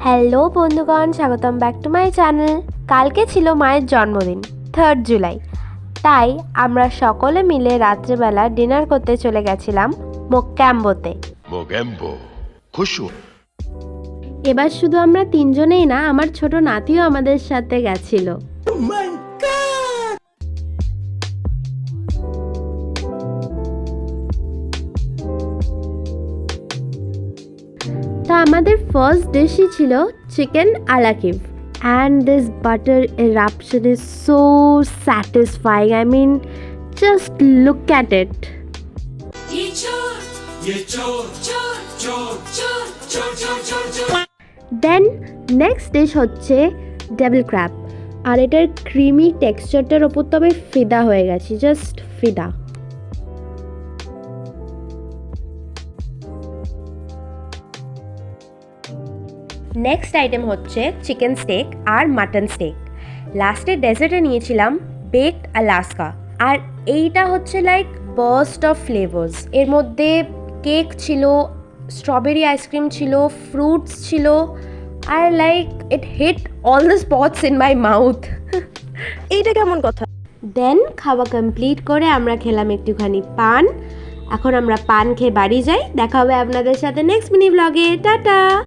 Hello বন্ধুগণ, স্বাগতম back to my channel. কালকে ছিল মায়ের জন্মদিন 3 জুলাই, তাই আমরা সকলে মিলে রাত্রেবেলা ডিনার করতে চলে গেছিলাম মোক্যাম্বোতে। খুশু এবার শুধু আমরা তিনজনেই না, আমার ছোট নাতিও আমাদের সাথে গেছিল। তা আমাদের ফার্স্ট ডিশই ছিল chicken আলাকিভ, and this butter eruption is so satisfying. I mean, just look at it. Then next dish হচ্ছে ডেভিল ক্র্যাব, আর এটার ক্রিমি টেক্সচারটার ওপর তো আমি ফিদা হয়ে গেছি, জাস্ট ফিদা। নেক্সট আইটেম হচ্ছে চিকেন স্টেক আর মাটন স্টেক। লাস্টে ডেজার্টে নিয়েছিলাম বেকড আলাস্কা, আর এইটা হচ্ছে লাইক বার্স্ট অফ ফ্লেভার্স। এর মধ্যে কেক ছিল, স্ট্রবেরি আইসক্রিম ছিল, ফ্রুটস ছিল, আর like it hit all the spots in my mouth. এইটা কেমন কথা? দেন খাওয়া কমপ্লিট করে আমরা খেলাম একটুখানি পান। এখন আমরা পান খেয়ে বাড়ি যাই। দেখা হবে আপনাদের সাথে নেক্সট মিনি ব্লগে। টাটা।